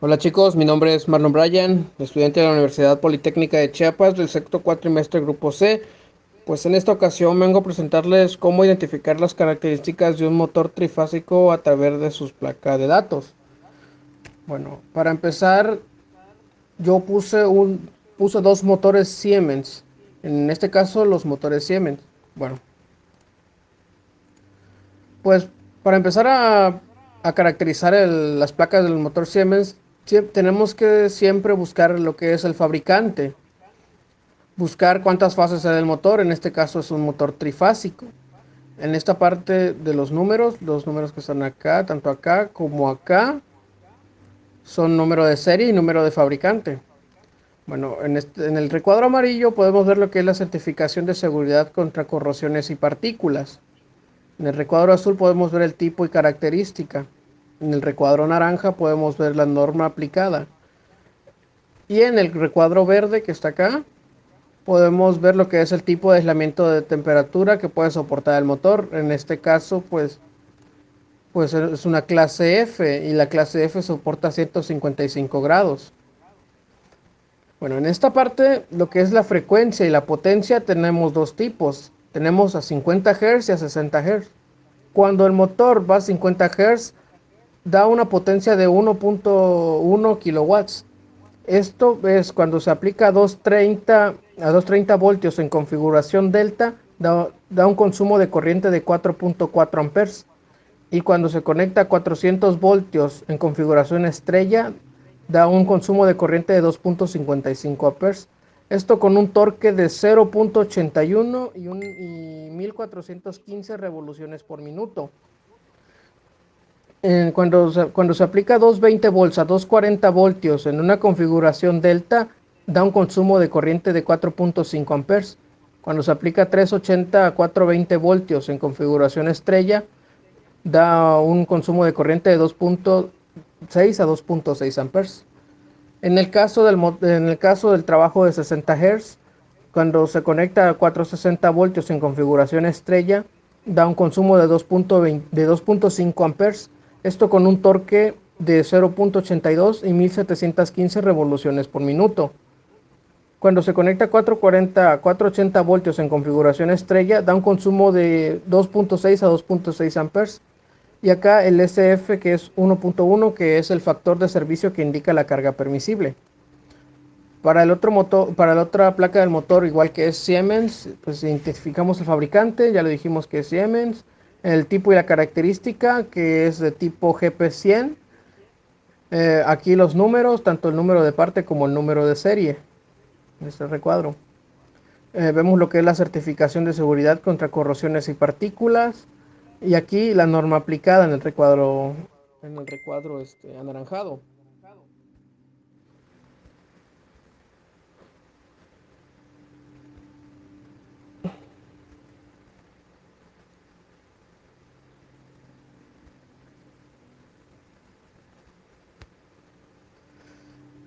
Hola chicos, mi nombre es Marlon Bryan, estudiante de la Universidad Politécnica de Chiapas del sexto cuatrimestre Grupo C. Pues en esta ocasión vengo a presentarles cómo identificar las características de un motor trifásico a través de sus placas de datos. Bueno, para empezar, yo puse dos motores Siemens. En este caso, los motores Siemens. Bueno, pues para empezar a caracterizar las placas del motor Siemens, tenemos que siempre buscar lo que es el fabricante. Buscar cuántas fases hay del motor, en este caso es un motor trifásico. En esta parte de los números que están acá, tanto acá como acá, son número de serie y número de fabricante. Bueno, en el recuadro amarillo podemos ver lo que es la certificación de seguridad contra corrosiones y partículas. En el recuadro azul podemos ver el tipo y característica. En el recuadro naranja podemos ver la norma aplicada. Y en el recuadro verde que está acá, podemos ver lo que es el tipo de aislamiento de temperatura que puede soportar el motor. En este caso, pues es una clase F y la clase F soporta 155 grados. Bueno, en esta parte, lo que es la frecuencia y la potencia, tenemos dos tipos. Tenemos a 50 Hz y a 60 Hz. Cuando el motor va a 50 Hz, da una potencia de 1.1 kilowatts. Esto es cuando se aplica a 230 voltios en configuración delta, da un consumo de corriente de 4.4 amperes. Y cuando se conecta a 400 voltios en configuración estrella, da un consumo de corriente de 2.55 amperes. Esto con un torque de 0.81 y 1415 revoluciones por minuto. Cuando se aplica 220 volts a 240 voltios en una configuración delta, da un consumo de corriente de 4.5 amperes. Cuando se aplica 380 a 420 voltios en configuración estrella, da un consumo de corriente de 2.6 a 2.6 amperes. En el caso del trabajo de 60 Hz, cuando se conecta a 460 voltios en configuración estrella, da un consumo de 2.5 amperes. Esto con un torque de 0.82 y 1715 revoluciones por minuto. Cuando se conecta a 440 a 480 voltios en configuración estrella, da un consumo de 2.6 a 2.6 amperes. Y acá el SF, que es 1.1, que es el factor de servicio que indica la carga permisible. Para el otro motor, para la otra placa del motor, igual que es Siemens, pues identificamos el fabricante, ya le dijimos que es Siemens, el tipo y la característica, que es de tipo GP100. Aquí los números, tanto el número de parte como el número de serie, en este recuadro. Vemos lo que es la certificación de seguridad contra corrosiones y partículas. Y aquí la norma aplicada en el recuadro anaranjado.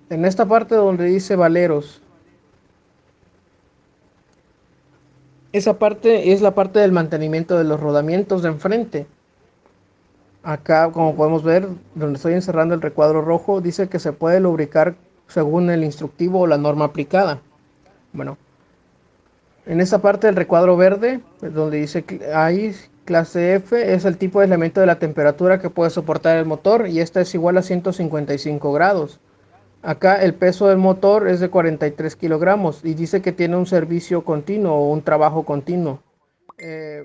En esta parte donde dice valeros, esa parte es la parte del mantenimiento de los rodamientos de enfrente. Acá, como podemos ver, donde estoy encerrando el recuadro rojo, dice que se puede lubricar según el instructivo o la norma aplicada. Bueno, en esa parte del recuadro verde, donde dice ahí clase F, es el tipo de elemento de la temperatura que puede soportar el motor y esta es igual a 155 grados. Acá el peso del motor es de 43 kilogramos y dice que tiene un servicio continuo o un trabajo continuo. Eh,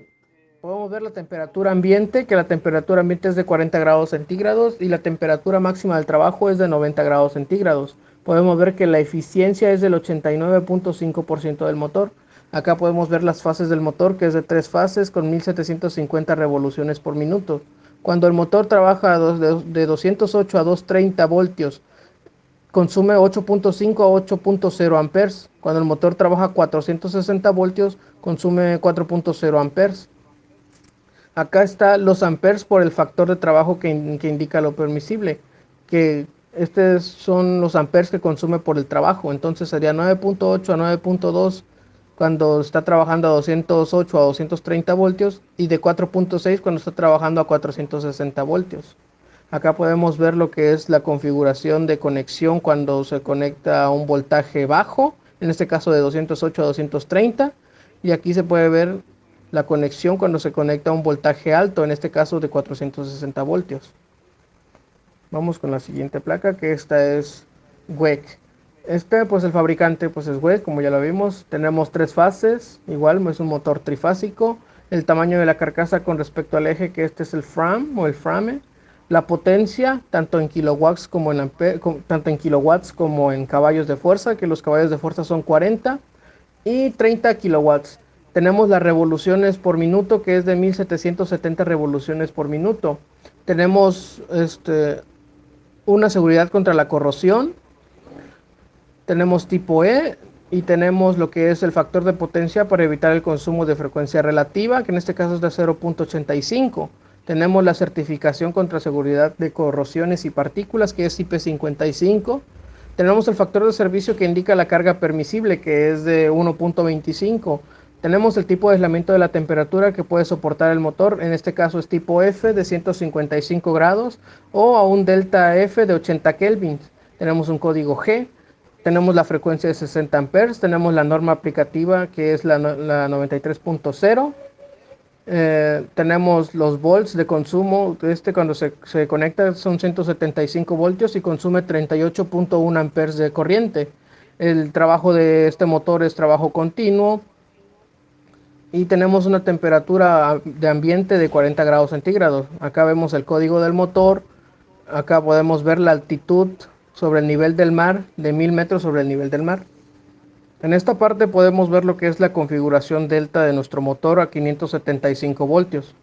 Podemos ver la temperatura ambiente, que la temperatura ambiente es de 40 grados centígrados y la temperatura máxima del trabajo es de 90 grados centígrados. Podemos ver que la eficiencia es del 89.5% del motor. Acá podemos ver las fases del motor, que es de 3 fases con 1750 revoluciones por minuto. Cuando el motor trabaja de 208 a 230 voltios, consume 8.5 a 8.0 amperes. Cuando el motor trabaja a 460 voltios, consume 4.0 amperes. Acá está los amperes por el factor de trabajo que indica lo permisible, que estos son los amperes que consume por el trabajo, entonces sería 9.8 a 9.2 cuando está trabajando a 208 a 230 voltios y de 4.6 cuando está trabajando a 460 voltios. Acá podemos ver lo que es la configuración de conexión cuando se conecta a un voltaje bajo, en este caso de 208 a 230. Y aquí se puede ver la conexión cuando se conecta a un voltaje alto, en este caso de 460 voltios. Vamos con la siguiente placa, que esta es WEC. Pues el fabricante pues es WEC, como ya lo vimos. Tenemos tres fases, igual es un motor trifásico. El tamaño de la carcasa con respecto al eje, que este es el frame o el frame. La potencia, tanto en kilowatts como tanto en kilowatts como en caballos de fuerza, que los caballos de fuerza son 40 y 30 kilowatts. Tenemos las revoluciones por minuto, que es de 1770 revoluciones por minuto. Tenemos una seguridad contra la corrosión. Tenemos tipo E y tenemos lo que es el factor de potencia para evitar el consumo de frecuencia relativa, que en este caso es de 0.85. Tenemos la certificación contra seguridad de corrosiones y partículas, que es IP55. Tenemos el factor de servicio que indica la carga permisible, que es de 1.25. Tenemos el tipo de aislamiento de la temperatura que puede soportar el motor, en este caso es tipo F de 155 grados o a un delta F de 80 kelvins. Tenemos un código G. Tenemos la frecuencia de 60 amperes, tenemos la norma aplicativa que es la 93.0. Tenemos los volts de consumo. Cuando se conecta son 175 voltios y consume 38.1 amperes de corriente. El trabajo de este motor es trabajo continuo y tenemos una temperatura de ambiente de 40 grados centígrados. Acá vemos el código del motor. Acá podemos ver la altitud sobre el nivel del mar, de 1000 metros sobre el nivel del mar. En esta parte podemos ver lo que es la configuración delta de nuestro motor a 575 voltios.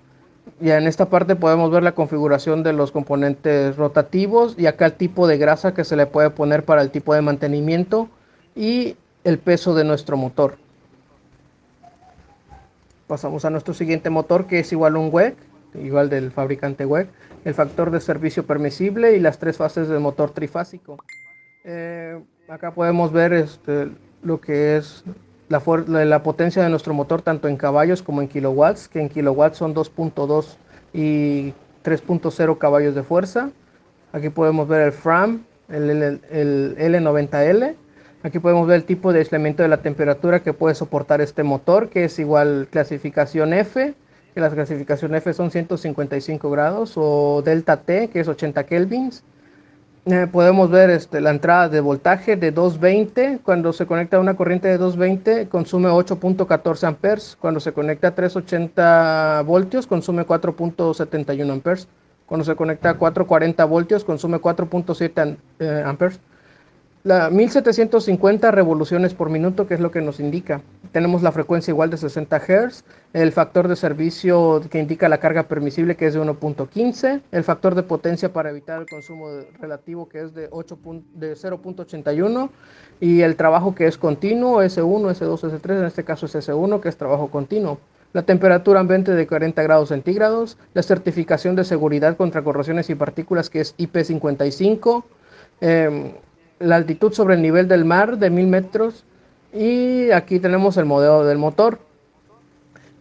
Y en esta parte podemos ver la configuración de los componentes rotativos y acá el tipo de grasa que se le puede poner para el tipo de mantenimiento y el peso de nuestro motor. Pasamos a nuestro siguiente motor, que es igual a un WEC, igual del fabricante WEC, el factor de servicio permisible y las tres fases del motor trifásico. Acá podemos ver lo que es la potencia de nuestro motor tanto en caballos como en kilowatts, que en kilowatts son 2.2 y 3.0 caballos de fuerza. Aquí podemos ver el frame, el L90L. Aquí podemos ver el tipo de aislamiento de la temperatura que puede soportar este motor, que es igual clasificación F, que la clasificación F son 155 grados, o delta T, que es 80 kelvins. Podemos ver la entrada de voltaje de 220. Cuando se conecta a una corriente de 220 consume 8.14 amperes. Cuando se conecta a 380 voltios consume 4.71 amperes. Cuando se conecta a 440 voltios consume 4.7 amperes. 1750 revoluciones por minuto, que es lo que nos indica. Tenemos la frecuencia igual de 60 Hz, el factor de servicio que indica la carga permisible, que es de 1.15, el factor de potencia para evitar el consumo relativo, que es de 0.81, y el trabajo que es continuo, S1, S2, S3, en este caso es S1, que es trabajo continuo. La temperatura ambiente de 40 grados centígrados, la certificación de seguridad contra corrosiones y partículas, que es IP55, la altitud sobre el nivel del mar de 1000 metros y aquí tenemos el modelo del motor.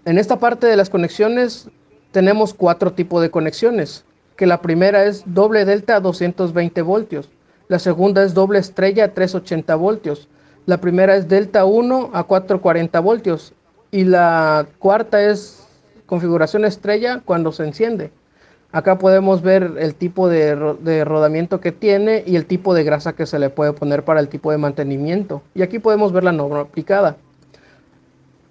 En esta parte de las conexiones tenemos cuatro tipos de conexiones, que la primera es doble delta a 220 voltios, la segunda es doble estrella a 380 voltios, la primera es delta 1 a 440 voltios y la cuarta es configuración estrella cuando se enciende. Acá podemos ver el tipo de rodamiento que tiene y el tipo de grasa que se le puede poner para el tipo de mantenimiento. Y aquí podemos ver la norma aplicada.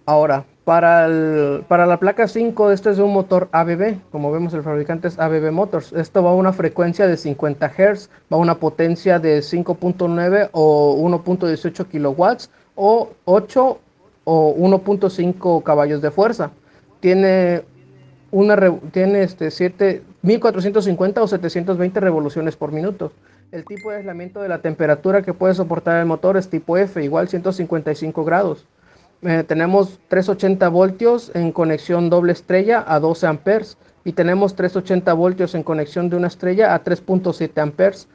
Ahora, para la placa 5, este es de un motor ABB. Como vemos, el fabricante es ABB Motors. Esto va a una frecuencia de 50 Hz, va a una potencia de 5.9 o 1.18 kilowatts o 8 o 1.5 caballos de fuerza. Tiene 1450 o 720 revoluciones por minuto. El tipo de aislamiento de la temperatura que puede soportar el motor es tipo F, igual 155 grados. Tenemos 380 voltios en conexión doble estrella a 12 amperes y tenemos 380 voltios en conexión de una estrella a 3.7 amperes.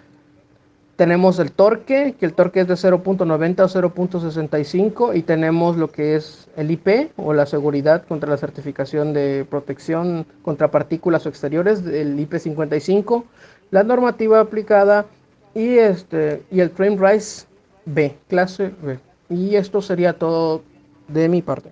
Tenemos el torque, que el torque es de 0.90 o 0.65 y tenemos lo que es el IP o la seguridad contra la certificación de protección contra partículas o exteriores, el IP55. la normativa aplicada y el frame rise B, clase B. Y esto sería todo de mi parte.